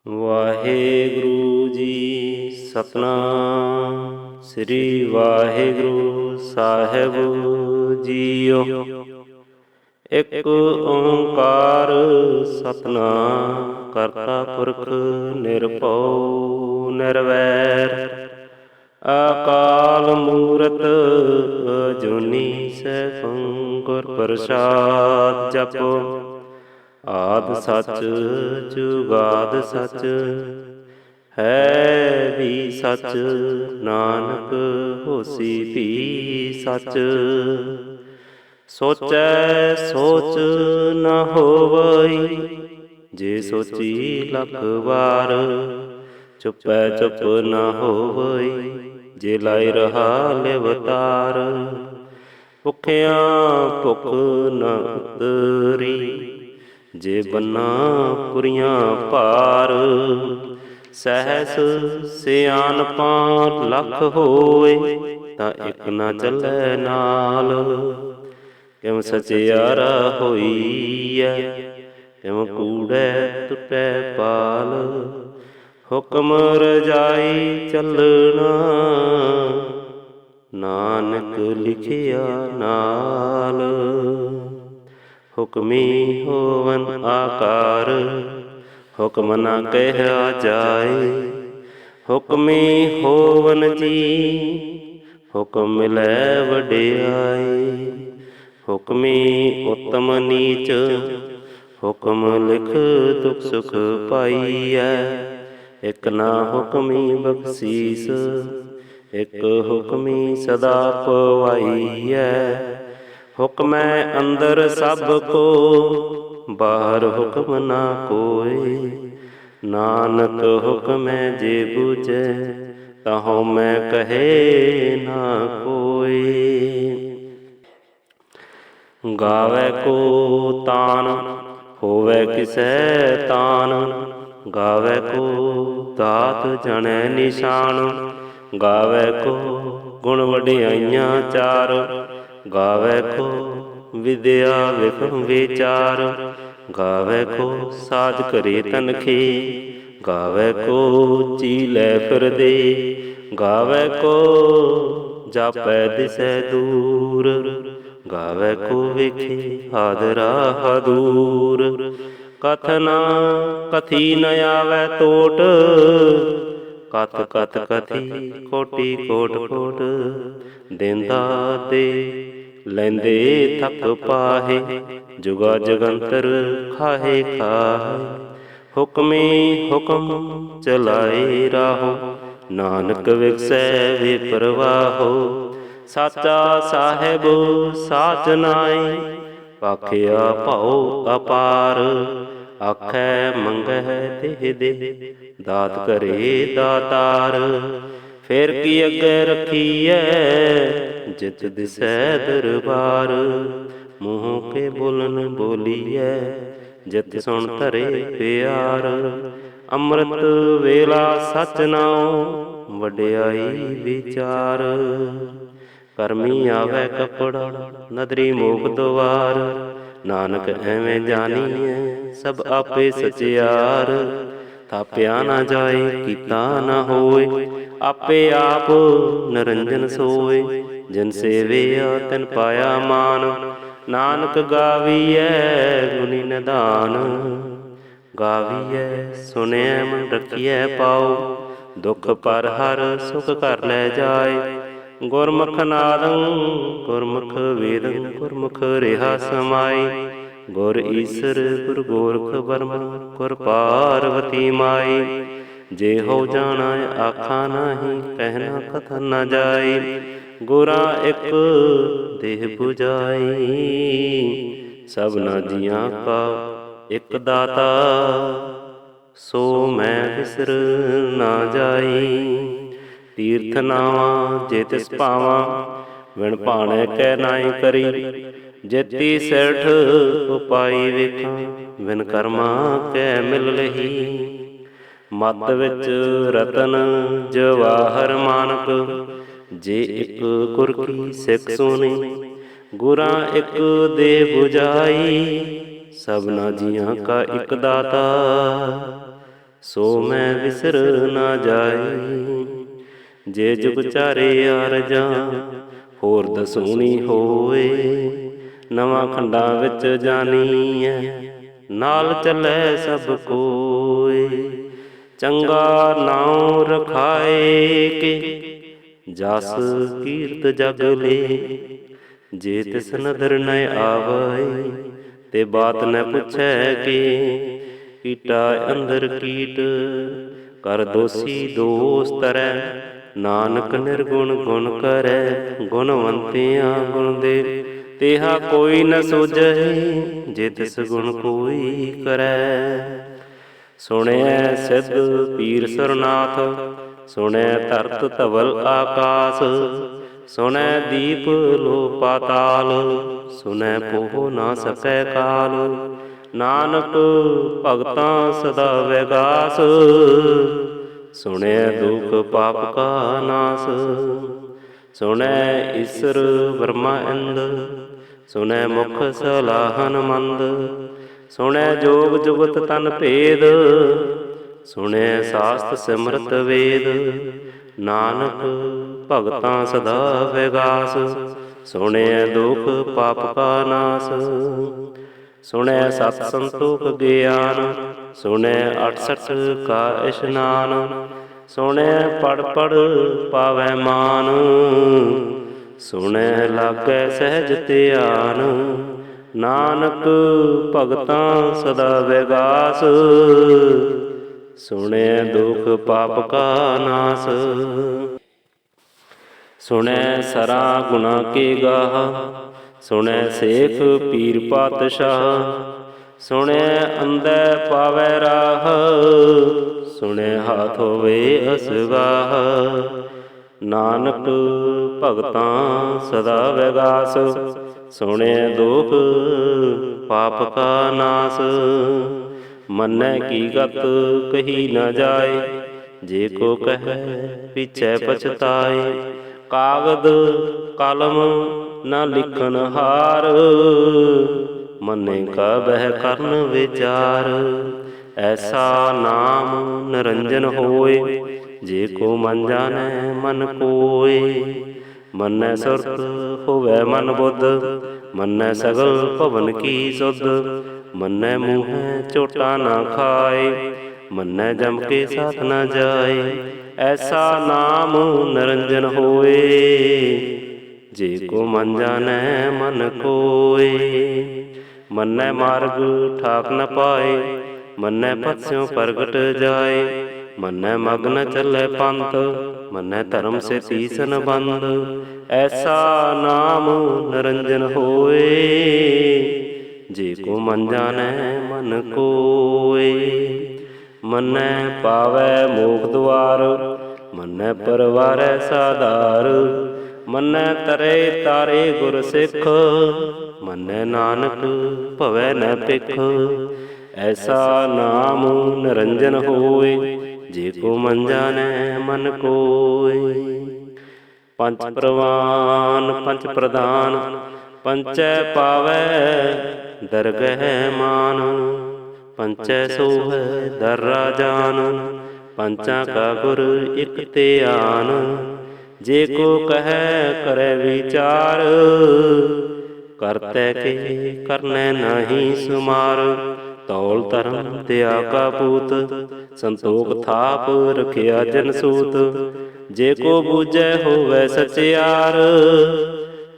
ਵਾਹਿਗੁਰੂ ਜੀ ਸਤਨਾਮ ਸ੍ਰੀ ਵਾਹਿਗੁਰੂ ਸਾਹਿਬ JIO. ਇੱਕ ਓੰਕਾਰ ਸਤਨਾਮ ਕਰਤਾ ਪੁਰਖ ਨਿਰਭਉ ਨਿਰਵੈਰ। ਅਕਾਲ ਮੂਰਤ ਅਜੂਨੀ ਸੈਭੰ ਗੁਰ ਪ੍ਰਸਾਦਿ ਜਪੁ। ਆਦਿ ਸੱਚ ਜੁਗਾਦਿ ਸੱਚ ਹੈ ਵੀ ਸੱਚ। ਨਾਨਕ ਹੋਸੀ ਵੀ ਸੱਚ। ਸੋਚੈ ਸੋਚ ਨ ਹੋਵਈ ਜੇ ਸੋਚੀ ਲੱਖ ਵਾਰ। ਚੁਪੈ ਚੁਪ ਨ ਹੋਵਈ ਜੇ ਲਾਇ ਰਹਾ ਲਿਵਤਾਰ। ਭੁਖਿਆਂ ਭੁਖ ਨ ਉਤਰੀ ਜੇ ਬੰਨਾ ਪੁਰੀਆਂ ਭਾਰ। ਸਹਿਸ ਸਿਆਣਪਾਂ ਲੱਖ ਹੋਏ ਤਾਂ ਇੱਕ ਨਾ ਚੱਲੈ ਨਾਲ। ਕਿਵ ਸਚਿਆਰਾ ਹੋਈਐ ਕਿਵ ਕੂੜੈ ਟੁੱਟੈ ਪਾਲ। ਹੁਕਮ ਰਜਾਈ ਚੱਲਣਾ ਨਾਨਕ ਲਿਖਿਆ ਨਾਲ। ਹੁਕਮੀ ਹੋਵਨ ਆਕਾਰ ਹੁਕਮ ਨਾ ਕਹਿਆ ਜਾਏ। ਹੁਕਮੀ ਹੋਵਨ ਜੀ ਹੁਕਮ ਮਿਲੈ ਵਡਿਆਈ। ਹੁਕਮੀ ਉਤਮ ਨੀਚ ਹੁਕਮ ਲਿਖ ਦੁਖ ਸੁਖ ਪਾਈਐ। ਇਕ ਨਾ ਹੁਕਮੀ ਬਖਸ਼ੀਸ ਇਕ ਹੁਕਮੀ ਸਦਾ ਪਵਾਈਐ। ਹੁਕਮੈ ਅੰਦਰ ਸਭ ਕੋ ਬਾਹਰ ਹੁਕਮ ਨਾ ਕੋਇ। ਨਾਨਕ ਹੁਕਮੈ ਜੇ ਬੁਝੈ ਤਾ ਹਉਮੈ ਕਹੈ ਨਾ ਕੋਇ। ਗਾਵੈ ਕੋ ਤਾਨ ਹੋਵੈ ਕਿਸੈ ਤਾਨ। ਗਾਵੈ ਕੋ ਦਾਤ ਜਣੈ ਨਿਸ਼ਾਨ। ਗਾਵੈ ਕੋ ਗੁਣ ਵਡਿਆਈਆਂ ਚਾਰ। ਗਾਵੈ ਕੋ ਵਿਦਿਆ ਵਿਖਮ ਵਿਚਾਰ। ਗਾਵੈ ਕੋ ਸਾਜ ਘਰੇ ਤਨਖੇ। ਗਾਵੈ ਕੋ ਚੀਲੈ ਫਿਰਦੇ। ਗਾਵੈ ਕੋ ਜਾਪੈ ਦਿਸੈ ਦੂਰ। ਗਾਵੈ ਕੋ ਵੇਖੇ ਹਾਦਰਾ ਹਦੂਰ। ਕਥਨਾ ਕਥੀ ਨ ਆਵੈ ਟੋਟ। ਕਥ ਕਥ ਕਥੀ ਕੋਟੀ ਕੋਟ ਕੋਟ। ਦੇਂਦਾ ਦੇ ਲੈਂਦੇ ਥਕ ਪਾਹੇ। ਜੁਗਾ ਜਗੰਤਰ ਖਾਹੇ ਖਾਹੇ। ਹੁਕਮੀ ਹੁਕਮ ਚਲਾਏ ਰਾਹੋ ਨਾਨਕ ਵਿਗਸੈ ਬੇਪਰਵਾਹੋ। ਸਾਚਾ ਸਾਹਿਬ ਸਾਚ ਨਾਇ ਭਾਖਿਆ ਭਉ ਅਪਾਰ। ਆਖੈ ਮੰਗਹਿ ਦੇਹ ਦੇ ਦਾਤ ਕਰੇ ਦਾਤਾਰ। ਫਿਰ ਕੀ ਅੱਗੇ ਰੱਖੀਐ ਜਿਤ ਦਿਸੈ ਦਰਬਾਰ। ਮੂੰਹ ਕੇ ਬੋਲਨ ਬੋਲੀਐ ਜਿਤ ਸੁਣ ਧਰੇ ਪਿਆਰ। ਅੰਮ੍ਰਿਤ ਵੇਲਾ ਸਚ ਨਾਉ ਵਡਿਆਈ ਵਿਚਾਰ। ਕਰਮੀ ਆਵੈ ਕੱਪੜਾ ਨਦਰੀ ਮੂਕ ਦੁਆਰ। ਨਾਨਕ ਐਵੇਂ ਜਾਣੀਐ ਸਭ ਆਪੇ ਸਚਿਆਰ। ਥਾਪਿਆ ਨਾ ਜਾਏ ਕੀਤਾ ਨਾ ਹੋਏ ਆਪੇ ਆਪ ਨਿਰੰਜਨ ਸੋਏ। ਜਿਨ ਸੇਵਿਆ ਤਿਨ ਪਾਇਆ ਮਾਨ। ਨਾਨਕ ਗਾਵੀਐ ਗੁਣੀ ਨਿਧਾਨ। ਗਾਵੀਐ ਸੁਣਿਐ ਮਨ ਰਖੀਐ ਪਾਉ। ਦੁਖ ਪਰ ਹਰ ਸੁਖ ਘਰ ਲੈ ਜਾਏ। ਗੁਰਮੁਖ ਨਾਦੰ ਗੁਰਮੁਖ ਵੇਦੰ ਗੁਰਮੁਖ ਰਿਹਾ ਸਮਾਈ। ਗੁਰ ਈਸਰ ਗੁਰ ਗੋਰਖ ਬਰਮਾ ਗੁਰ ਪਾਰਵਤੀ ਮਾਈ। ਜੇ ਹੋ ਜਾਣਾ ਆਖਾ ਨਾਹੀ ਕਹਿਣਾ ਕਥਨ ਨ ਜਾਈ। ਗੁਰਾਂ ਇੱਕ ਦੇਹ 부ਜਾਈ ਸਭਨਾ ਜੀਆਂ ਕਾ ਇੱਕ ਦਾਤਾ। ਸੋ ਮੈਂ ਵਿਸਰ ਨਾ ਜਾਈ। ਤੀਰਥ ਨਾਵਾਂ ਜੇ ਤਿਸ ਭਾਵਾਂ ਵਿਣ ਭਾਣੈ ਕੈ ਨਾਇ ਕਰੀ। ਜੇਤੀ ਸੈਠ ਉਪਾਈ ਵੇਖਾਂ ਵਿਣ ਕਰਮਾਂ ਕੈ ਮਿਲ ਲਹੀ। ਮਤ ਵਿੱਚ ਰਤਨ ਜਵਾਹਰ ਮਾਨਕ ਜੇ ਇੱਕ ਗੁਰ ਕੀ ਸਿੱਖ ਸੁਣੀ। ਗੁਰਾਂ ਇੱਕ ਦੇਹ 부ਜਾਈ ਸਭਨਾ ਜੀਆਂ ਕਾ ਇੱਕ ਦਾਤਾ। ਸੋ ਮੈਂ ਵਿਸਰ ਨਾ ਜਾਈ। ਜੇ ਜੁਗ ਚਾਰੇ ਆਰਜਾਂ ਹੋਰ ਦਸੂਣੀ ਹੋਏ, ਨਵਾਂ ਖੰਡਾਂ ਵਿੱਚ ਜਾਣੀਐ ਨਾਲ ਚੱਲੈ ਸਭ ਕੋਏ। ਚੰਗਾ ਨਾਉ ਰਖਾਏ ਕੇ ਜਸ ਕੀਰਤ ਜਗ ਲੇ, ਜੇ ਤਿਸ ਨਦਰ ਨ ਆਵੈ ਤੇ ਬਾਤ ਨ ਪੁੱਛੈ ਕੇ। ਕੀਟਾ ਅੰਦਰ ਕੀਟ ਕਰ ਦੋਸੀ ਦੋਸ ਤਰੈ, ਨਾਨਕ ਨਿਰਗੁਣ ਗੁਣ ਕਰੈ। ਗੁਣਵੰਤਿਆਂ ਗੁਣ ਦੇ ਤੇਹਾ ਕੋਈ ਨ ਸੋਝੈ, ਜੇ ਤਿਸ ਗੁਣ ਕੋਈ ਕਰੈ। ਸੁਣਿਐ ਸਿੱਧ ਪੀਰ ਸਰਨਾਥ, ਸੁਣਿਐ ਧਰਤ ਧਵਲ ਆਕਾਸ, ਸੁਣਿਐ ਦੀਪ ਲੋ ਪਾਤਾਲ, ਸੁਣਿਐ ਪੋਹ ਨਾ ਸਕੈ ਕਾਲ। ਨਾਨਕ ਭਗਤਾਂ ਸਦਾ ਵੈਗਾਸ, ਸੁਣਿਐ ਦੁਖ ਪਾਪ ਕਾ ਨਾਸ। ਸੁਣਿਐ ਈਸਰ ਬ੍ਰਹਮਾ ਇੰਦ, ਸੁਣਿਐ ਮੁਖ ਸਲਾਹਨ ਮੰਦ। ਸੁਣਿਐ ਜੋਗ ਜੁਗਤ ਤਨ ਭੇਦ, ਸੁਣਿਐ ਸਾਸਤ ਸਿਮਰਤ ਵੇਦ। ਨਾਨਕ ਭਗਤਾਂ ਸਦਾ ਵੈਗਾਸ, ਸੁਣਿਐ ਦੁਖ ਪਾਪ ਕਾ ਨਾਸ। ਸੁਣਿਐ ਸਤ ਸੰਤੋਖ ਗਿਆਨ, ਸੁਣਿਐ 68 ਕਾ ਇਸ਼ਨਾਨ। ਸੁਣਿਐ ਪੜ ਪੜ ਪਾਵੈ ਮਾਨ, ਸੁਣਿਐ ਲਾਗੈ ਸਹਿਜ ਧਿਆਨ। ਨਾਨਕ ਭਗਤਾਂ ਸਦਾ ਵੈਗਾਸ, ਸੁਣਿਐ ਦੁਖ ਪਾਪ ਕਾ ਨਾਸ। ਸੁਣਿਐ ਸਰਾ ਗੁਣਾ ਕੇ ਗਾਹ, ਸੁਣਿਐ ਸੇਖ ਪੀਰ ਪਾਤਸ਼ਾਹ। ਸੁਣਿਐ ਅੰਧੈ ਪਾਵੈ ਰਾਹ, ਸੁਣਿਐ ਹਾਥ ਹੋਵੇ ਅਸਗਾਹ। ਨਾਨਕ ਭਗਤਾਂ ਸਦਾ ਵੈਗਾਸ, ਸੁਣਿਐ ਦੁਖ ਪਾਪ ਕਾ ਨਾਸ। ਮੰਨੈ ਕੀ ਗਤ ਕਹੀ ਨ ਜਾਏ, ਜੇ ਕੋ ਕਹੈ ਪਿਛੈ ਪਛਤਾਏ। ਕਾਗਦ ਕਲਮ ਨਾ ਲਿਖਨ ਹਾਰ, ਮੰਨੇ ਕਾ ਬਹਿ ਕਰਨ ਵਿਚਾਰ। ਐਸਾ ਨਾਮ ਨਿਰੰਜਨ ਹੋਏ, ਜੇ ਕੋ ਮਨ ਜਾਣੈ ਮਨ ਕੋਏ। ਮੰਨੈ ਸੁਰਤ ਹੋਵੈ ਮਨ ਬੁੱਧ, ਮੰਨੈ ਸਗਲ ਭਵਨ ਕੀ ਸੁਧ। ਮੰਨੈ ਮੂੰਹੈ ਝੋਟਾ ਨਾ ਖਾਏ, ਮੰਨੈ ਜਮ ਕੇ ਸਾਥ ਨ ਜਾਏ। ਐਸਾ ਨਾਮ ਨਿਰੰਜਨ ਹੋਏ, ਜੇ ਕੋ ਮਨ ਜਾਣੈ ਮਨ ਕੋਏ। ਮੰਨੈ ਮਾਰਗ ਠਾਕ ਨ ਪਾਏ, ਮੰਨੈ ਪਥਿਓਂ ਪ੍ਰਗਟ ਜਾਏ। ਮੰਨੈ ਮਗ ਨ ਚੱਲੈ ਪੰਥ, ਮੰਨੈ ਧਰਮ ਸੇ ਤੀਸਨ ਬੰਧ। ਐਸਾ ਨਾਮ ਨਿਰੰਜਨ ਹੋਏ, ਜੇ ਕੋ ਮਨ ਜਾਣੈ ਮਨ ਕੋਏ। ਮੰਨੈ ਪਾਵੈ ਮੋਖ ਦੁਆਰ, ਮੰਨੈ ਪਰਵਾਰੈ ਸਾਧਾਰ। ਮੰਨੈ ਤਰੇ ਤਾਰੇ ਗੁਰ ਸਿੱਖ, ਮੰਨੈ ਨਾਨਕ ਭਵੈ ਨ ਭਿਖ। ਐਸਾ ਨਾਮ ਨਿਰੰਜਨ ਹੋਏ, ਜੇ ਕੋ ਮਨ ਜਾਣੈ ਮਨ ਕੋਏ। ਪੰਚ ਪ੍ਰਵਾਨ ਪੰਚ ਪ੍ਰਧਾਨ, ਪੰਚੈ ਪਾਵੈ ਦਰਗਹਿ ਮਾਨ। ਪੰਚੈ ਸੋਹੈ ਦਰ ਰਾਜਾਨ, ਪੰਚਾਂ ਕਾ ਗੁਰ ਇਕ ਧਿਆਨ। ਜੇ ਕੋ ਕਹੈ ਕਰੈ ਵਿਚਾਰ, ਕਰਤੈ ਕੇ ਕਰਨੈ ਨਾਹੀ ਸੁਮਾਰ। ਧੌਲ ਧਰਮ ਦਇਆ ਕਾ ਪੂਤ, ਸੰਤੋਖ ਥਾਪ ਰਖਿਆ ਜਨ ਸੂਤ। ਜੇ ਕੋ ਬੂਝੈ ਹੋਵੈ ਸਚਿਆਰ,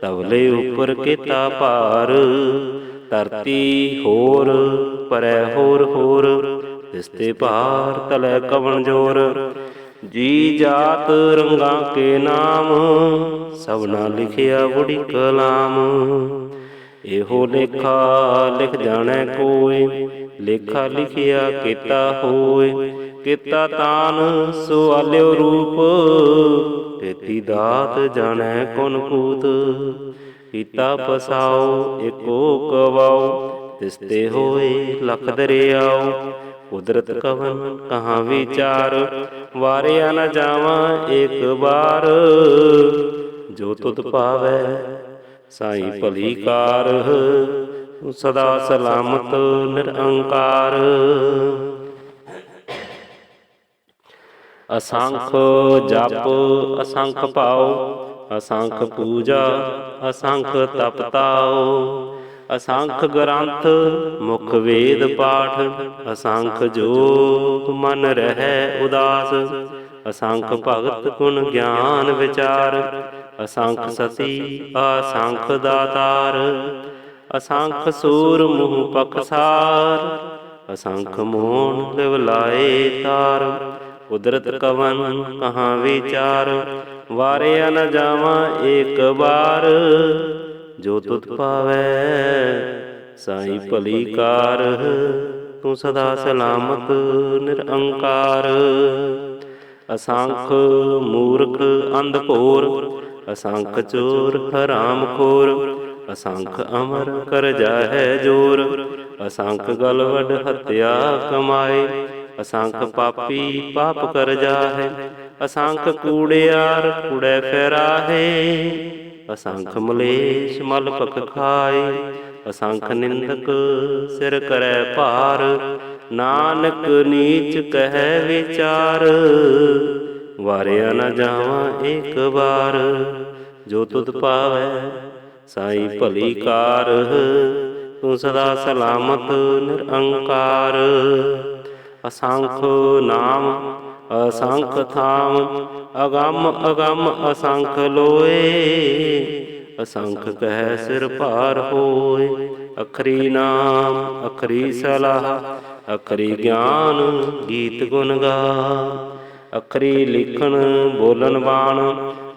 ਤਵਲੇ ਉਪਰ ਕੀਤਾ ਭਾਰ। ਧਰਤੀ ਹੋਰ ਪਰੈ ਹੋਰ ਹੋਰ, ਤਿਸਤੇ ਭਾਰ ਤਲੈ ਕਵਣ ਜੋਰ। ਜੀ ਜਾਤ ਰੰਗਾਂ ਕੇ ਨਾਮ, ਸਭਨਾ ਲਿਖਿਆ ਬੁੜੀ ਕਲਾਮ। ਇਹੋ ਲੇਖਾ ਲਿਖ ਜਾਣੈ ਕੋਇ, ਲੇਖਾ ਲਿਖਿਆ ਕੀਤਾ ਹੋਇ। ਕੀਤਾ ਤਾਨ ਸੁਆਲਿਓ ਰੂਪ, ਤੇਤੀ ਦਾਤ ਜਾਣੈ ਕੌਣ ਕੂਤ। ਕੀਤਾ ਪਸਾਉ ਏਕੋ ਕਵਾਉ, ਤਿਸਤੇ ਹੋਏ ਲਖ ਦਰਿਆਉ। ਕੁਦਰਤ ਕਵਨ ਕਹਾਂ ਵਿਚਾਰ, ਵਾਰਿਆ ਨ ਜਾਵਾਂ ਏਕ ਬਾਰ। ਜੋ ਤੁਧ ਭਾਵੈ ਸਾਈ ਭਲੀ ਕਾਰ, ਸਦਾ ਸਲਾਮਤ ਨਿਰੰਕਾਰ। ਅਸੰਖ ਜਪ ਅਸੰਖ ਭਾਉ, ਅਸੰਖ ਪੂਜਾ ਅਸੰਖ ਤਪ ਤਾਉ। ਅਸੰਖ ਗ੍ਰੰਥ ਮੁਖ ਵੇਦ ਪਾਠ, ਅਸੰਖ ਜੋਗ ਮਨ ਰਹਿ ਉਦਾਸ। ਅਸੰਖ ਭਗਤ ਗੁਣ ਗਿਆਨ ਵਿਚਾਰ, ਅਸੰਖ ਸਤੀ ਅਸੰਖ ਦਾਤਾਰ। ਅਸੰਖ ਸੂਰ ਮੁਹ ਪਖਸਾਰ, ਅਸੰਖ ਮੋਹਨ ਲਿਵ ਲਾਏ ਤਾਰ। ਕੁਦਰਤ ਕਵਨ ਕਹਾਂ ਵਿਚਾਰ, ਵਾਰਿਆ ਨ ਜਾਵਾਂ ਏਕ ਬਾਰ। ਜੋ ਤੁਧ ਪਾਵੈ ਸਾਈ ਭਲੀ ਕਾਰ, ਤੂੰ ਸਦਾ ਸਲਾਮਤ ਨਿਰੰਕਾਰ। ਅਸੰਖ ਮੂਰਖ ਅੰਧ ਭੋਰ, ਅਸੰਖ ਚੋਰ ਹਰਾਮ ਖੋਰ। ਅਸੰਖ ਅਮਰ ਕਰ ਜਾਹੈ ਜੋਰ, ਅਸੰਖ ਗਲ ਵੱਡ ਹੱਤਿਆ ਕਮਾਏ। ਅਸੰਖ ਪਾਪੀ ਪਾਪ ਕਰ ਜਾਹੈ, ਅਸੰਖ ਕੂੜਿਆਰ ਕੂੜੈ ਫਿਰਾਹੇ। ਅਸੰਖ ਮਲੇਛ ਮਲ ਭਖ ਖਾਏ, ਅਸੰਖ ਨਿੰਦਕ ਸਿਰ ਕਰੈ ਭਾਰ। ਨਾਨਕ ਨੀਚ ਕਹਿ ਵਿਚਾਰ, ਵਾਰਿਆ ਨ ਜਾਵਾਂ ਏਕ ਬਾਰ। ਜੋ ਤੁਧ ਪਾਵੈ ਸਾਈ ਭਲੀ ਕਾਰ, ਤੂੰ ਸਦਾ ਸਲਾਮਤ ਨਿਰੰਕਾਰ। ਅਸੰਖ ਨਾਮ ਅਸੰਖ ਥਾਮ, ਅਗੰਮ ਅਗੰਮ ਅਸੰਖ ਲੋਏ। ਅਸੰਖ ਕਹਿ ਸਿਰ ਭਾਰ ਹੋਏ, ਅਖਰੀ ਨਾਮ ਅਖਰੀ ਸਲਾਹ। ਅਖਰੀ ਗਿਆਨ ਗੀਤ ਗੁਣ ਗਾ, ਅਖਰੀ ਲਿਖਣ ਬੋਲਣ ਬਾਣ।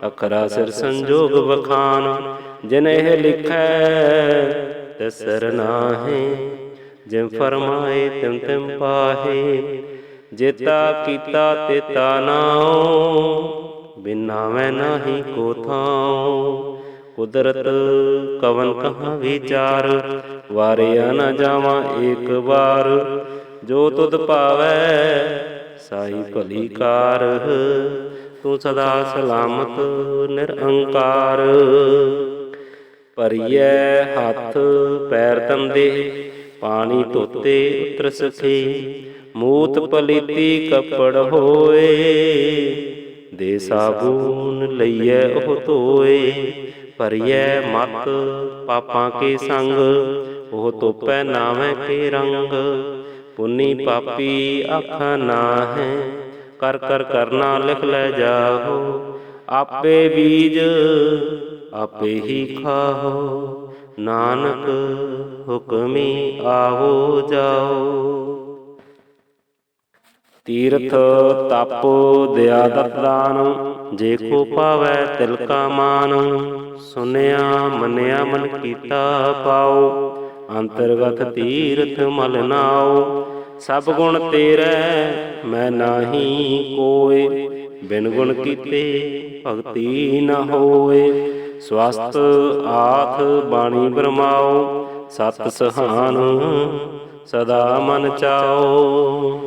ਅਖਰਾ ਸਿਰ ਸੰਜੋਗ ਬਖਾਨ, ਜਿਨ ਇਹ ਲਿਖੈ ਤਿਸਰ ਨਾਹੀਂ। ਜਿਮ ਫਰਮਾਏ ਤਿਮ ਤਿਮ ਪਾਹੇ, ਜੇਤਾ ਕੀਤਾ ਤੇਤਾ ਨਾਉ। ਬਿਨ ਨਾਵੈ ਨਾਹੀ ਕੋ ਥਾਉ, ਕੁਦਰਤ ਕਵਨ ਕਹਾਂ ਵਿਚਾਰ। ਵਾਰਿਆ ਨ ਜਾਵਾਂ ਏਕ ਬਾਰ, ਜੋ ਤੁਧ ਪਾਵੈ ਸਾਈ ਭਲੀ ਕਾਰ। ਤੂੰ ਸਦਾ ਸਲਾਮਤ ਨਿਰੰਕਾਰ। ਭਰੀਐ ਹੱਥ ਪੈਰ ਤੰਦੇ, ਪਾਣੀ ਧੋਤੇ ਉਤਰ ਸਖੇ। ਮੂਤ ਪਲੀਤੀ ਕੱਪੜ ਹੋਏ, ਦੇ ਸਾਬੂਨ ਲਈਐ ਉਹ ਧੋਏ। ਭਰੀਐ ਮਤ ਪਾਪਾਂ ਕੇ ਸੰਗ, ਉਹ ਧੋਪੈ ਨਾਵੇਂ ਕੇ ਰੰਗ। ਪੁੰਨੀ ਪਾਪੀ ਆਖਾ ਨਾਹੀਂ, ਕਰ ਕਰ ਕਰਨਾ ਲਿਖ ਲੈ ਜਾਹੋ। ਆਪੇ ਬੀਜ ਆਪੇ ਹੀ ਖਾਹੋ, ਨਾਨਕ ਹੁਕਮੀ ਆਵੋ ਜਾਓ। ਤੀਰਥ ਤਪ ਦਇਆ ਦਤ ਦਾਨ, ਜੇ ਕੋ ਪਾਵੈ ਤਿਲ ਕਾ ਮਾਨ। ਸੁਨਿਆ ਮੰਨਿਆ ਮਨ ਕੀਤਾ ਪਾਉ, ਅੰਤਰਗਤ ਤੀਰਥ ਮਲ ਨਾਉ। ਸਭ ਗੁਣ ਤੇਰੇ ਮੈਂ ਨਾਹੀ ਕੋਇ, ਬਿਨ ਗੁਣ ਕੀਤੇ ਭਗਤੀ ਨ ਹੋਏ। ਸਵਸਤ ਆਥ ਬਾਣੀ ਬਰਮਾਉ, ਸਤ ਸਹਾਨ ਸਦਾ ਮਨ ਚਾਉ।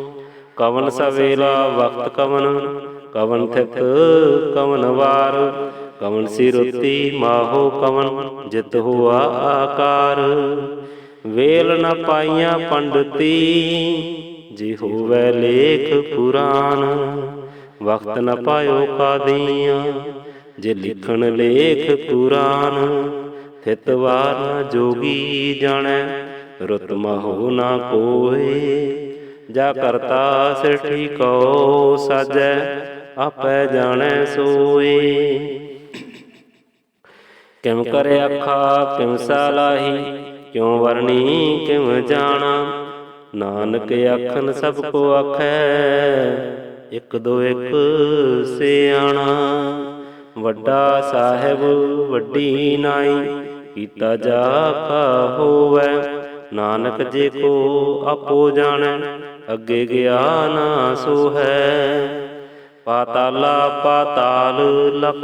ਕਵਨ ਸਵੇਲਾ ਵਕਤ ਕਵਨ, ਕਵਨ ਥਿਤ ਕਵਨ ਵਾਰ। ਕਵਨ ਸਿਰੁਤੀ ਮਾਹੋ ਕਵਨ, ਜਿਤ ਹੁਆ ਆਕਾਰ। ਵੇਲ ਨ ਪਾਈਆਂ ਪੰਡਤੀ, ਜੇ ਹੋਵੈ ਲੇਖ ਪੁਰਾਨ। ਵਕਤ ਨ ਪਾਇਓ ਕਾਦੀਆਂ, ਜੇ ਲਿਖਣ ਲੇਖ ਪੁਰਾਨ। ਥਿਤ ਵਾਰ ਨ ਜੋਗੀ ਜਾਣੈ, ਰੁਤ ਮਹੋ ਨ ਕੋਇ। ਜਾ ਕਰਤਾ ਸਿਰ ਠੀਕਉ ਸਾਜੈ, ਆਪੈ ਜਾਣੈ ਸੋਇ। ਕਿਮ ਕਰਿ ਆਖਾ ਕਿਮ ਸਲਾਹੀ, ਕਿਉ ਵਰਣੀ ਕਿਮ ਜਾਣਾ। ਨਾਨਕ ਆਖਨ ਸਭ ਕੋ ਆਖੈ, ਇਕ ਦੋ ਇਕ ਸਿਆਣਾ। ਵੱਡਾ ਸਾਹਿਬ ਵੱਡੀ ਨਾਈ, ਕੀਤਾ ਜਾ ਕਾ ਹੋਵੈ। ਨਾਨਕ ਜੇ ਕੋ ਆਪੋ ਜਾਣੈ, ਅੱਗੇ ਗਿਆ ਨਾ ਸੋ ਹੈ। ਪਾਤਾਲਾ ਪਾਤਾਲ ਲਖ,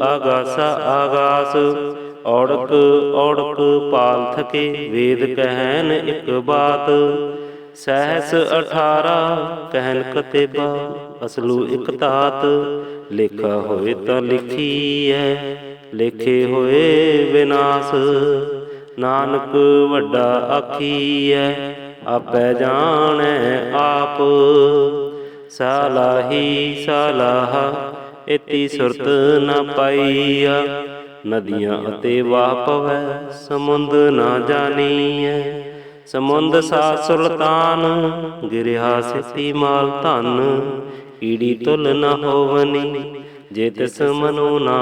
ਆਗਾਸਾ ਆਗਾਸ। ਔੜਕ ਔੜਕ ਪਾਲ ਥਕੇ, ਵੇਦ ਕਹਿਨ ਇਕ ਬਾਤ। ਸਹਿਸ 18 ਕਹਿਨ ਕਤੇਬਾ, ਅਸਲੂ ਇਕ ਤਾਤ। ਲੇਖਾ ਹੋਏ ਤਾਂ ਲਿਖੀਐ, ਲੇਖੇ ਹੋਏ ਵਿਨਾਸ਼। ਨਾਨਕ ਵੱਡਾ ਆਖੀਐ, ਆਪੈ ਜਾਣੈ ਆਪ। ਸਾਲਾਹੀ ਸਾਲਾਹਾ ਇਤੀ ਸੁਰਤ ਨ ਪਾਈਆ। ਨਦੀਆਂ ਅਤੇ ਵਾਹ ਪਵੈ ਸਮੁੰਦ ਨਾ ਜਾਣੀਐ। ਸਮੁੰਦ ਸਾ ਸੁਲਤਾਨ ਗਿਰਿਆ ਸਿਤੀ ਮਾਲ ਧਨ। ਕੀੜੀ ਤੁਲ ਨ ਹੋਵਨੀ ਜੇ ਤਿਸ ਮਨੋ ਨਾ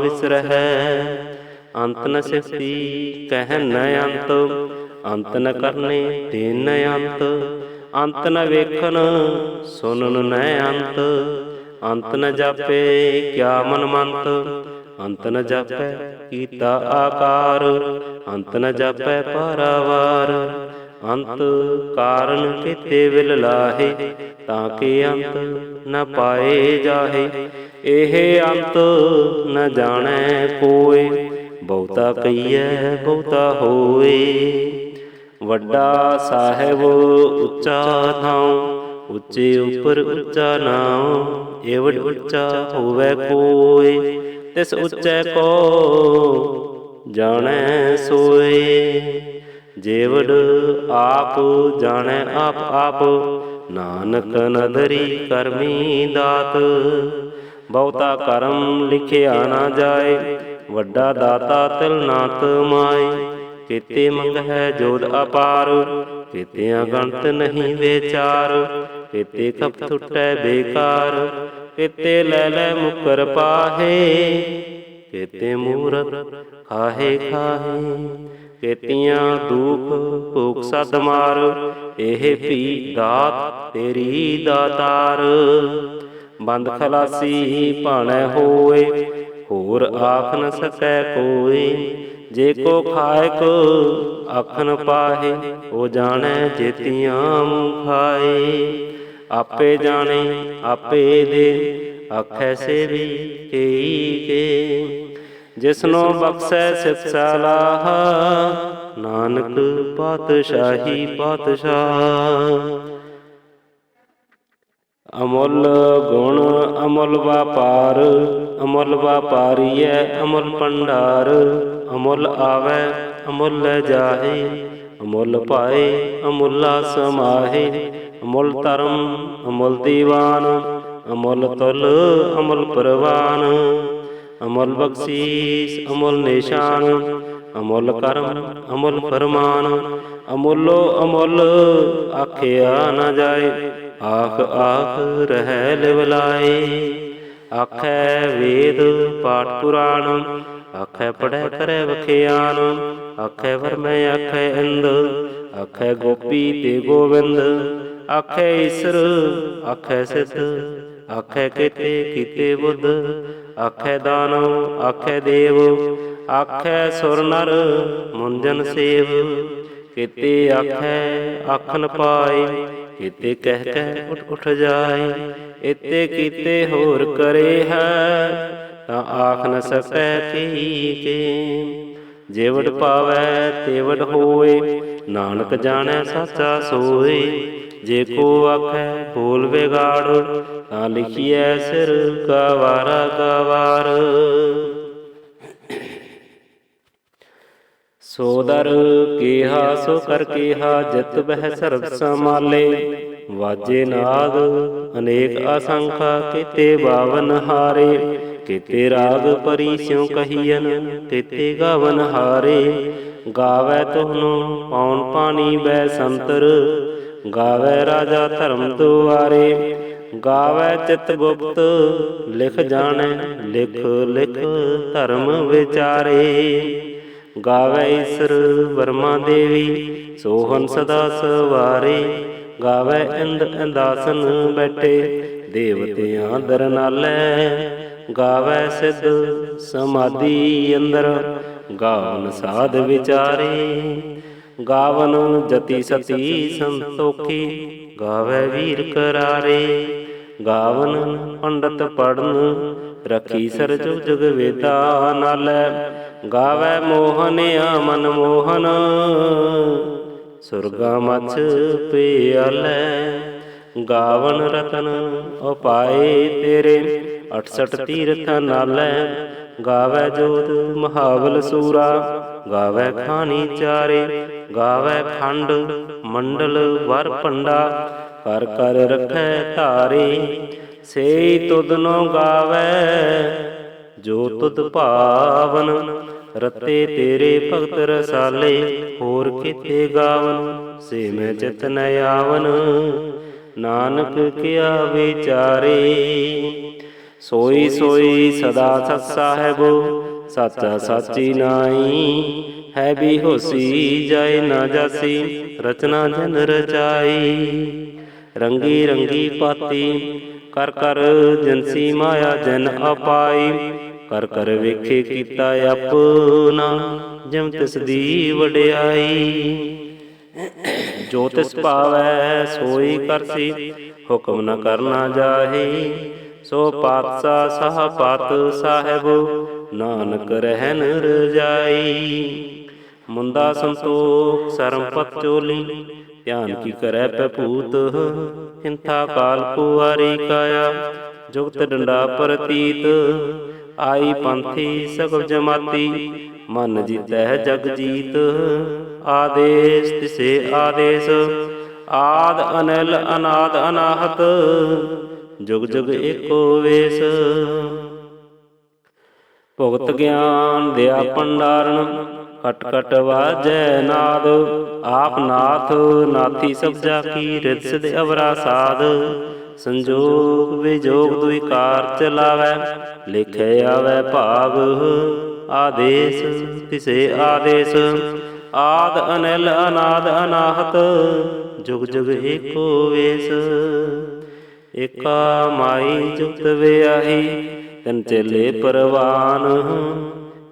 ਵਿਸਰਹਿ। ਅੰਤ ਨ ਸਿਫਤੀ ਕਹਿ ਨ ਅੰਤ ਅੰਤ ਨ ਕਰਨੇ ਤੇ ਨ ਅੰਤ। ਅੰਤ ਨ ਵੇਖਣ ਸੁਨਨ ਨ ਅੰਤ। ਅੰਤ ਨ ਜਾਪੇ ਕਿਆ ਮਨ ਮੰਤ। ਅੰਤ ਨ ਜਾਪੈ ਕੀਤਾ ਆਕਾਰ। ਅੰਤ ਨ ਜਾਪੈ ਪਾਰਾਵਾਰ। ਅੰਤ ਕਾਰਨ ਕੀਤੇ ਵਿਲ ਲਾਹੇ ਤਾਂ ਕਿ ਅੰਤ ਨ ਪਾਏ ਜਾਹੇ। ਇਹ ਅੰਤ ਨ ਜਾਣੈ ਕੋਇ ਬਹੁਤਾ ਕਹੀਐ ਬਹੁਤਾ ਹੋਏ। ਵੱਡਾ ਸਾਹਿਬ ਉੱਚਾ ਥਾਉ ਉੱਚੇ ਉੱਪਰ ਉੱਚਾ ਨਾਉ। ਏਵਡ ਉੱਚਾ ਹੋਵੈ ਕੋਇ ਤਿਸ ਉੱਚੈ ਕੋ ਜਾਣੈ ਸੋਏ। ਜੇਵਡ ਆਪ ਜਾਣੈ ਆਪ ਆਪ ਨਾਨਕ ਨਦਰੀ ਕਰਮੀ ਦਾਤ। ਬਹੁਤਾ ਕਰਮ ਲਿਖਿਆ ਨਾ ਜਾਏ ਵੱਡਾ ਦਾਤਾ ਤਿਲ ਨਾ ਤਮਾਏ। ਕੀਤੇ ਮੰਗਹਿ ਜੋਧ ਅਪਾਰ ਕੀਤਿਆਂ ਗਣਤ ਨਹੀਂ ਵਿਚਾਰ। ਕੀਤੇ ਕਪ ਟੁੱਟੈ ਬੇਕਾਰ ਕੀਤੇ ਲੈ ਲੈ ਮੁਕਰ ਪਾਹੇ। ਕੀਤੇ ਮੂਰਖ ਖਾਹੇ ਖਾਹੇ ਕੀਤੀਆਂ ਦੁਖ ਭੂਖ ਸਦ ਮਾਰ। ਇਹ ਭੀ ਦਾਤ ਤੇਰੀ ਦਾਤਾਰ। ਬੰਦ ਖਲਾਸੀ ਭਾਣੈ ਹੋਏ ਹੋਰ ਆਖ ਨ ਸਕੈ ਕੋਇ। ਜੇ ਕੋ ਖਾਇਕ ਆਖ ਨ ਪਾਹੇ ਉਹ ਜਾਣੈ ਜੇਤੀਆਂ ਮੂੰਹ ਖਾਏ। ਆਪੇ ਜਾਣੇ ਆਪੇ ਦੇ ਆਖੈ ਸੇਵੀ ਕੇਈ ਕੇ। ਜਿਸਨੋ ਬਖਸ਼ੈ ਸਿਫਤ ਸਲਾਹ ਨਾਨਕ ਪਾਤਸ਼ਾਹੀ ਪਾਤਸ਼ਾਹ। ਅਮੁੱਲ ਗੁਣ ਅਮੁੱਲ ਵਾਪਾਰ ਅਮੁੱਲ ਵਾਪਾਰੀਐ ਅਮੁੱਲ ਭੰਡਾਰ। ਅਮੁੱਲ ਆਵੈ ਅਮੁੱਲ ਲੈ ਜਾਹੇ ਅਮੁੱਲ ਪਾਏ ਅਮੁੱਲਾ ਸਮਾਹੇ। ਅਮੁੱਲ ਧਰਮ ਅਮੁੱਲ ਦੀਵਾਨ ਅਮੁੱਲ ਤੁਲ ਅਮੁੱਲ ਪ੍ਰਵਾਨ। ਅਮੁੱਲ ਬਖਸ਼ੀਸ ਅਮੁੱਲ ਨਿਸ਼ਾਨ ਅਮੁੱਲ ਕਰਮ ਅਮੁੱਲ ਫਰਮਾਨ। ਅਮੁੱਲੋ ਅਮੁੱਲ ਆਖਿਆ ਨਾ ਜਾਏ ਆਖ ਆਖ ਰਹਿ ਲਿਵ ਲਾਏ। ਆਖੈ ਵੇਦ ਪਾਠ ਪੁਰਾਣ ਆਖੈ ਪੜ੍ਹੈ ਕਰੈ ਵਖਿਆਨ। ਆਖੈ ਵਰਮੈ ਆਖੈ ਇੰਦ ਆਖੈ ਗੋਪੀ ਤੇ ਗੋਵਿੰਦ। ਆਖੈ ਈਸਰ ਆਖੈ ਸਿੱਧ ਆਖੈ ਕੀਤੇ ਕੀਤੇ ਬੁੱਧ। ਆਖੈ ਦਾਨਵ ਆਖੈ ਦੇਵ ਆਖੈ ਸੁਰ ਨਰ ਮੁੰਜਨ ਸੇਵ। ਕੀਤੇ ਆਖੈ ਆਖ ਨ ਪਾਏ ਕੀਤੇ ਕਹਿ ਕਹਿ ਉਠ ਉਠ ਜਾਏ। ਇਤੇ ਕੀਤੇ ਹੋਰ ਕਰੇ ਹੈ ਤਾਂ ਆਖ ਨ ਸਕੈ ਕੀ ਕੇ। ਜੇਵਡ ਪਾਵੈ ਤੇਵਡ ਹੋਏ ਨਾਨਕ ਜਾਣੈ ਸਾਚਾ ਸੋਏ। ਜੇ ਕੋ ਆਖੈ ਬੋਲ ਵਿਗਾੜ ਤਾਂ ਲਿਖੀਐ ਸਿਰ ਗਵਾਰਾ ਗਵਾਰ। ਸੋ ਦਰ ਕੇਹਾ ਸੋ ਕਰ ਕੇਹਾ ਜਿਤ ਬਹਿ ਸਰਬ ਸਮਾਲੇ। ਵਾਜੇ ਨਾਦ ਅਨੇਕ ਅਸੰਖਾ ਕੀਤੇ ਬਾਵਨ ਹਾਰੇ। ਕੀਤੇ ਰਾਗ ਪਰੀ ਸਿਉ ਕਹੀਅਨ ਕੀਤੇ ਗਾਵਨ ਹਾਰੇ। ਗਾਵੈ ਤੁਹਨੂੰ ਪੌਣ ਪਾਣੀ ਬੈ ਸੰਤਰ ਗਾਵੈ ਰਾਜਾ ਧਰਮ ਦੁਆਰੇ। ਗਾਵੈ ਚਿਤ ਗੁਪਤ ਲਿਖ ਜਾਣੈ ਲਿਖ ਲਿਖ ਧਰਮ ਵਿਚਾਰੇ। ਗਾਵੈ ਈਸਰ ਵਰਮਾ ਦੇਵੀ ਸੋਹਨ ਸਦਾ ਸਵਾਰੇ। ਗਾਵੈ ਇੰਦ ਇੰਦਾਸਨ ਬੈਠੇ ਦੇਵਤਿਆਂ ਦਰ ਨਾਲੈ। ਗਾਵੈ ਸਿੱਧ ਸਮਾਧੀ ਅੰਦਰ ਗਾਵਨ ਸਾਧ ਵਿਚਾਰੇ। ਗਾਵਨ ਜਤੀ ਸਤੀ ਸੰਤੋਖੀ ਗਾਵੈ ਵੀਰ ਕਰਾਰੇ। ਗਾਵਨ ਪੰਡਤ ਪੜਨ ਰਖੀ ਸਰ ਜੁਗ ਜੁਗ ਵੇਦਾ ਨਾਲੈ। ਗਾਵੈ ਮੋਹਨਿਆ ਮਨ ਮੋਹਨ ਸੁਰਗਾ ਮਛ ਪਿਆਲੈ। ਗਾਵਨ ਰਤਨ ਉਪਾਏ ਤੇਰੇ 68 ਤੀਰਥ ਨਾਲੈ। ਗਾਵੈ ਜੋਤ ਮਹਾਬਲ ਸੂਰਾ ਗਾਵੈ ਖਾਣੀ ਚਾਰੇ। ਗਾਵੈ ਖੰਡ ਮੰਡਲ ਵਰ ਭੰਡਾ ਕਰ ਕਰ ਰਖੈ ਧਾਰੇ। ਸੇਈ ਤੁਧਨੋ ਗਾਵੈ ਜੋ ਤੁਧ ਭਾਵਨ। ਰਤੇ ਤੇਰੇ ਭਗਤ ਰਸਾਲੇ ਹੋਰ ਕਿਤੇ ਗਾਵਨ। ਸੇ ਮੈਂ ਚਿਤ ਨ ਆਵਨ ਨਾਨਕ ਕਿਆ ਵਿਚਾਰੇ। ਸੋਈ ਸੋਈ ਸਦਾ ਸਤ ਸਾਹਿਬ ਸਾਚਾ ਸਾਚੀ ਨਾਈ। ਹੈ ਵੀ ਹੋਸੀ ਜਾਏ ਨਾ ਜਾਸੀ ਰਚਨਾ ਜਨ ਰਚਾਈ। ਰੰਗੀ ਰੰਗੀ ਪਾਤੀ ਕਰ ਕਰ ਜਨਸੀ ਮਾਇਆ ਜਨ ਆਪਾਈ। ਕਰ ਕਰ ਵੇਖੇ ਕੀਤਾ ਆਪਣਾ ਜਿਮ ਤਿਸ ਦੀ ਵਡਿਆਈ। ਜੋ ਤਿਸ ਭਾਵੈ ਸੋਈ ਕਰਸੀ ਹੁਕਮ ਨ ਕਰਨਾ ਜਾਹੀ। ਸੋ ਪਾਤਸ਼ਾਹ ਸਾਹ ਪਾਤ ਸਾਹਿਬ ਨਾਨਕ ਰਹਿਨ ਰਜਾਈ। ਮੁੰਦਾ ਸੰਤੋਖ ਸਰਮ ਪਤ ਚੋਲੀ ਧਿਆਨ ਕੀ ਕਰੈ ਪੈ ਭੂਤ। ਹਿੰਥਾ ਕਾਲ ਕੁਆਰੀ ਕਾਇਆ ਜੁਗਤ ਡੰਡਾ ਪ੍ਰਤੀਤ। ਆਈ ਪੰਥੀ ਸਗਲ ਜਮਾਤੀ ਮਨ ਜੀਤੈ ਜਗ ਜੀਤ। ਆਦੇਸ ਤਿਸੇ ਆਦੇਸ ਆਦ ਅਨਿਲ ਅਨਾਦ ਅਨਾਹਤ। ਜੁਗ ਜੁਗ ਏਕੋ ਵੇਸ। ਭੁਗਤ ਗਿਆਨ ਦਿਆ ਭੰਡਾਰਨ ਕਟ ਕਟ ਵਾਜੈ ਨਾਦ। ਆਪ ਨਾਥ ਨਾਥੀ ਸਭ ਜਾ ਕੀ ਰਿਤ ਸਿਧ ਅਵਰਾ ਸਾਧ। ਸੰਜੋਗ ਵਿਜੋਗ ਦੁਇ ਕਾਰ ਚਲਾਵੈ ਲਿਖੇ ਆਵੈ ਭਾਗ। ਆਦੇਸ ਤਿਸੇ ਆਦੇਸ ਆਦ ਅਨਿਲ ਅਨਾਦ ਅਨਾਹਤ। ਜੁਗ ਜੁਗ ਏਕੋ ਵੇਸ। ਏਕਾ ਮਾਈ ਜੁਗਤ ਵਿਆਹੀ ਤਿਨ ਚੇਲੇ ਪਰਵਾਨ।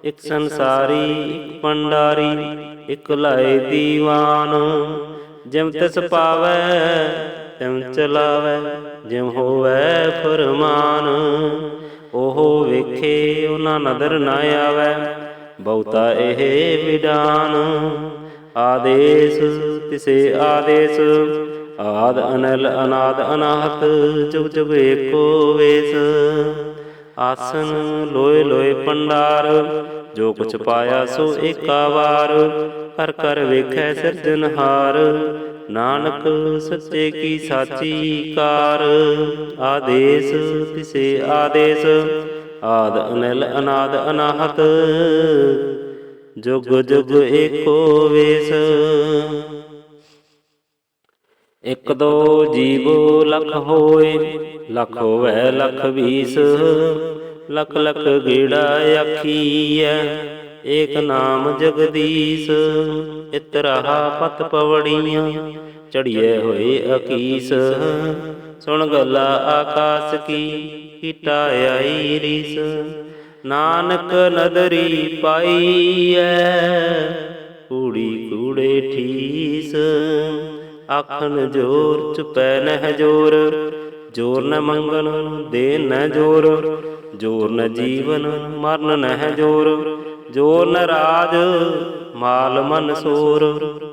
ਇਕ ਸੰਸਾਰੀ ਇਕ ਪੰਡਾਰੀ ਇਕ ਲਾਏ ਦੀਵਾਨ। ਜਿਮ ਤਿਸ ਪਾਵੈ ਤਿਮ ਚਲਾਵੈ ਜਿਮ ਹੋਵੈ ਫਰਮਾਨ। ਉਹ ਵੇਖੇ ਉਹਨਾਂ ਨਦਰ ਨਾ ਆਵੈ ਬਹੁਤਾ ਇਹ ਵਿਡਾਨ। ਆਦੇਸ ਤਿਸੇ ਆਦੇਸ ਆਦ ਅਨਿਲ ਅਨਾਦ ਅਨਾਹਤ। ਜੁਗ ਜੁਗ ਏਕੋ ਵੇਸ। ਆਸਨ ਲੋਏ ਲੋਏ ਪੰਡਾਰ ਜੋ ਕੁਛ ਪਾਇਆ ਸੋ ਏਕਾ ਵਾਰ। ਕਰ ਕਰ ਵੇਖੈ ਸਿਰਜਨਹਾਰ ਨਾਨਕ ਸੱਚੇ ਕੀ ਸਾਚੀ ਕਾਰ। ਆਦੇਸ ਤਿਸੇ ਆਦੇਸ ਆਦ ਅਨਿਲ ਅਨਾਦ ਅਨਾਹਤ। ਜੁਗ ਜੁਗ ਏਕੋ ਵੇਸ। ਇਕ ਦੋ ਜੀਵ ਲਖ ਹੋਏ ਲਖ ਹੋਵੈ ਲਖ ਵੀਸ। ਲਖ ਲਖ ਗੇੜਾ ਆਖੀਐ ਏਕ ਨਾਮ ਜਗਦੀਸ਼। ਇਤ ਰਹਾ ਪਤ ਪਵੜੀਆਂ ਚੜੀਏ ਹੋਏ ਅਕੀਸ। ਸੁਣ ਗੱਲਾ ਆਕਾਸ ਕੀ ਕੀਟਾ ਆਈ ਰੀਸ। ਨਾਨਕ ਨਦਰੀ ਪਾਈਐ ਕੂੜੀ ਕੂੜੇ ਠੀਸ। ਆਖਣ ਜੋਰ ਚੁਪੈ ਨਹਿ ਜੋਰ ਜੋਰ ਨ ਮੰਗਣ ਦੇ ਨ ਜੋਰ। ਜੋਰ ਨ ਜੀਵਨ ਮਰਨ ਨਹਿ ਜੋਰ। ਜੋਰ ਨ ਰਾਜ ਮਾਲ ਮਨ ਸੋਰ।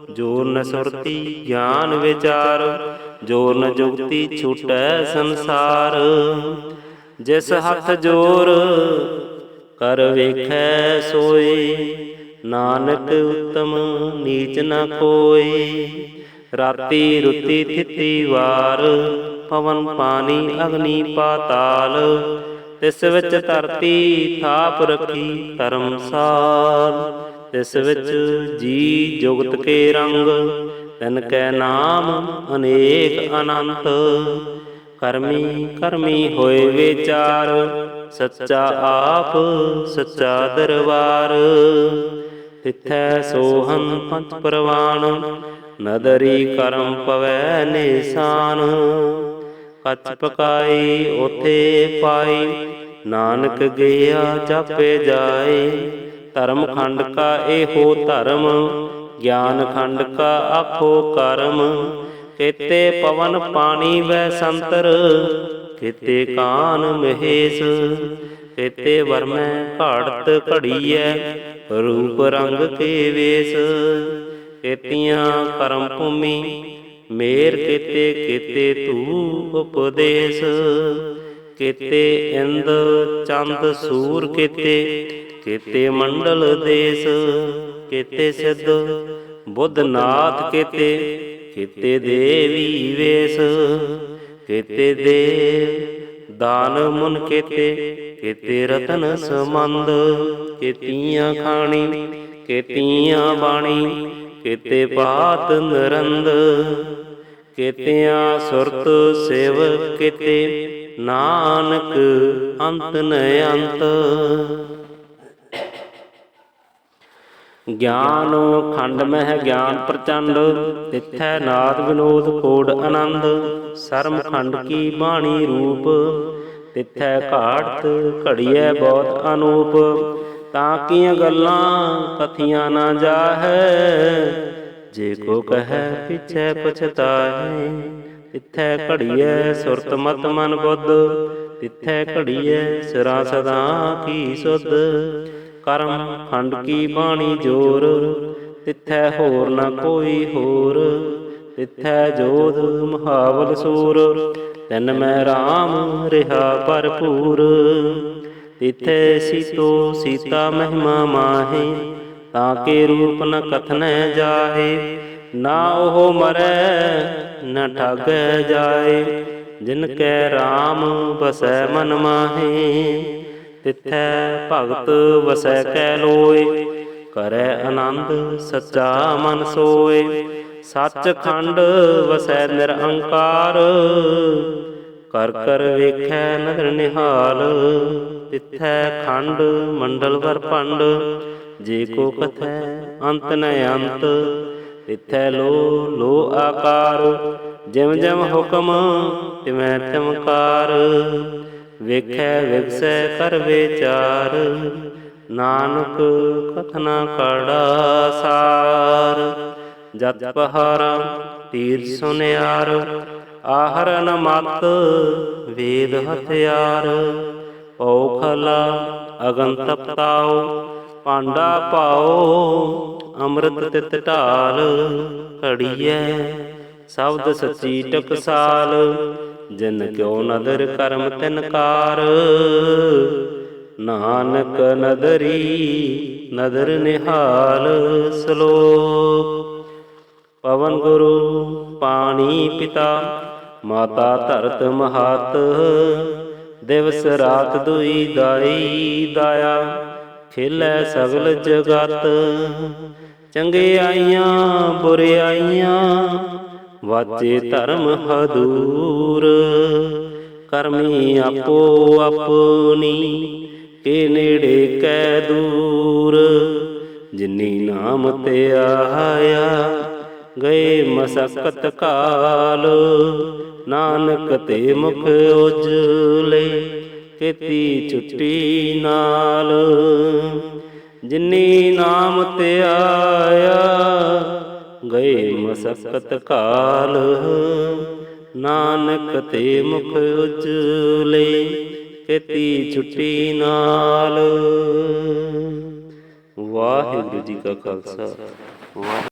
ਜੋਰ ਨ ਸੁਰਤੀ ਗਿਆਨ ਵਿਚਾਰ। ਜੋਰ ਨ ਜੁਗਤੀ ਛੂਟੈ ਸੰਸਾਰ। ਜਿਸ ਹੱਥ ਜੋਰ ਕਰ ਵੇਖੈ ਸੋਏ ਨਾਨਕ ਉਤਮ ਨੀਚ ਨ ਕੋਇ। ਰਾਤੀ ਰੁਤੀ ਥਿਤੀ ਵਾਰ ਪਵਨ ਪਾਣੀ ਅਗਨੀ ਪਾਤਾਲ। ਤਿਸ ਵਿੱਚ ਧਰਤੀ ਥਾਪ ਰੱਖੀ ਧਰਮਸਾਲ। ਤਿਸ ਵਿੱਚ ਜੀ ਜੁਗਤ ਕੇ ਰੰਗ ਤਿਨ ਕੈ ਨਾਮ ਅਨੇਕ ਅਨੰਤ। ਕਰਮੀ ਕਰਮੀ ਹੋਏ ਵਿਚਾਰ ਸੱਚਾ ਆਪ ਸੱਚਾ ਦਰਬਾਰ। ਤਿਥੈ ਸੋਹਨ ਪੰਚ ਪ੍ਰਵਾਨ ਨਦਰੀ ਕਰਮ ਪਵੈ ਨਿਸ਼ਾਨ। ਕੱਚ ਪਕਾਈ ਓਥੇ ਪਾਈ ਨਾਨਕ ਗਿਆ ਜਾਪੇ ਜਾਏ। ਧਰਮ ਖੰਡ ਕਾ ਇਹੋ ਧਰਮ ਗਿਆਨ ਖੰਡ ਕਾ ਆਖੋ ਕਰਮ। ਕੇਤੇ ਪਵਨ ਪਾਣੀ ਵੈ ਸੰਤਰ ਕੇਤੇ ਕਾਨ ਮਹੇਸ਼। ਕੇਤੇ ਵਰਮੈ ਘਾੜਤ ਘੜੀਐ ਰੂਪ ਰੰਗ ਕੇ ਵੇਸ। ਕੇਤੀਆਂ ਕਰਮ ਭੂਮੀ ਮੇਰ ਕੇਤੇ ਕੇਤੇ ਧੂ ਉਪਦੇਸ। ਕੇਤੇ ਇੰਦ ਚੰਦ ਸੂਰ ਕੇਤੇ ਕੇਤੇ ਮੰਡਲ ਦੇਸ। ਕੇਤੇ ਸਿੱਧ ਬੁੱਧ ਨਾਥ ਕੇਤੇ ਕੀਤੇ ਦੇਵੀ ਵੇਸ, ਕੀਤੇ ਦੇਵ ਦਾਨ ਮੁਨ ਕੀਤੇ, ਕੀਤੇ ਰਤਨ ਸਮੰਦ, ਕੀਤੀਆਂ ਖਾਣੀ, ਕੀਤੀਆਂ ਬਾਣੀ, ਕੀਤੇ ਪਾਤ ਨਰੰਦ, ਕੀਤਿਆਂ ਸੁਰਤ ਸੇਵਕ ਕੀਤੇ, ਨਾਨਕ ਅੰਤ ਨ ਅੰਤ। ਗਿਆਨ ਖੰਡ ਮਹਿ ਗਿਆਨ ਪ੍ਰਚੰਡ, ਤਿੱਥੈ ਨਾਦ ਵਿਨੋਦ ਕੋਡ ਆਨੰਦ, ਸਰਮ ਖੰਡ ਕੀ ਬਾਣੀ ਰੂਪ, ਤਿੱਥੈ ਘਾੜਤ ਘੜੀਐ ਬਹੁਤ ਅਨੂਪ, ਤਾਂ ਕੀਆਂ ਗੱਲਾਂ ਕਥੀਆਂ ਨਾ ਜਾਹੈ, ਜੇ ਕੋ ਕਹੈ ਪਿਛੈ ਪਛਤਾਹੈ, ਤਿੱਥੈ ਘੜੀਐ ਸੁਰਤ ਮਤ ਮਨ ਬੁੱਧ, ਤਿੱਥੈ ਘੜੀਐ ਸਿਰਾਂ ਸਦਾ ਕੀ ਸੁਧ, ਕਰਮ ਖੰਡ ਕੀ ਬਾਣੀ ਜੋਰ, ਤਿੱਥੈ ਹੋਰ ਨ ਕੋਈ ਹੋਰ, ਤਿੱਥੈ ਜੋਧ ਮਹਾਬਲ ਸੂਰ, ਤਿਨ ਮੈਂ ਰਾਮ ਰਿਹਾ ਭਰਪੂਰ, ਤਿੱਥੈ ਸੀਤੋ ਸੀਤਾ ਮਹਿਮਾ ਮਾਹੇ, ਤਾਂ ਕੇ ਰੂਪ ਨ ਕਥਨੈ ਜਾਹੇ, ਨਾ ਉਹ ਮਰੈ ਨ ਠਾਗੈ ਜਾਏ, ਜਿਨ ਕੈ ਰਾਮ ਬਸੈ ਮਨ ਮਾਹੇ, ਤਿੱਥੈ ਭਗਤ ਵਸੈ ਕੈ ਲੋਏ, ਕਰੈ ਆਨੰਦ ਸੱਚਾ ਮਨ ਸੋਏ, ਸੱਚ ਖੰਡ ਵਸੈ ਨਿਰੰਕਾਰ, ਕਰ ਕਰ ਵੇਖੈ ਨਦਰ ਨਿਹਾਲ, ਤਿੱਥੈ ਖੰਡ ਮੰਡਲ ਵਰ ਭੰਡ, ਜੇ ਕੋ ਕਥੈ ਅੰਤ ਨ ਅੰਤ, ਤਿੱਥੈ ਲੋ ਲੋ ਆਕਾਰ, ਜਿਮ ਜਿਮ ਹੁਕਮ ਤਿਵੈ ਤਿਮਕਾਰ, ਵੇਖੈ ਵਿਗਸੈ ਕਰ ਵਿਚਾਰ, ਨਾਨਕ ਕਥਨਾ ਕੜਾ ਸਾਰ, ਜਤ ਪਹਾਰਾ ਤੀਰ ਸੁਨਿਆਰ, ਆਹਰਨ ਮਤ ਵੇਦ ਹਥਿਆਰ, ਔਖਲਾ ਅਗਨ ਤਪਤਾਓ, ਭਾਂਡਾ ਪਾਓ ਅੰਮ੍ਰਿਤ ਤਿਤ ਢਾਲ, ਘੜੀਐ ਸ਼ਬਦ ਸੱਚੀ ਟਕਸਾਲ, ਜਿਨ ਕਿਉ ਨਦਰ ਕਰਮ ਤਿਨ ਕਾਰ, ਨਾਨਕ ਨਦਰੀ ਨਦਰ ਨਿਹਾਲ। ਸ਼ਲੋਕ। ਪਵਨ ਗੁਰੂ ਪਾਣੀ ਪਿਤਾ, ਮਾਤਾ ਧਰਤ ਮਹਤ, ਦਿਵਸ ਰਾਤ ਦੁਈ ਦਾਈ ਦਾਇਆ, ਖੇਲੈ ਸਗਲ ਜਗਤ। ਚੰਗਿਆਈਆਂ ਬੁਰਿਆਈਆਂ ਵਾਚੇ ਧਰਮ ਹਦੂਰ, ਕਰਮੀ ਆਪੋ ਆਪਣੀ ਕੇ ਨੇੜੇ ਕੈ ਦੂਰ। ਜਿਨੀ ਨਾਮ ਤੇ ਆਇਆ ਗਏ ਮਸਕਤ ਕਾਲ, ਨਾਨਕ ਤੇ ਮੁਖ ਉਜਲੇ ਕੀਤੀ ਛੁੱਟੀ ਨਾਲ। ਜਿਨੀ ਨਾਮ ਤੇ ਆਇਆ ਗਏ ਮਸਕਤ ਕਾਲ, ਨਾਨਕ ਤੇ ਮੁਖ ਉਜਲੇ ਕੀਤੀ ਛੁੱਟੀ ਨਾਲ। ਵਾਹਿਗੁਰੂ ਜੀ ਕਾ ਖਾਲਸਾ।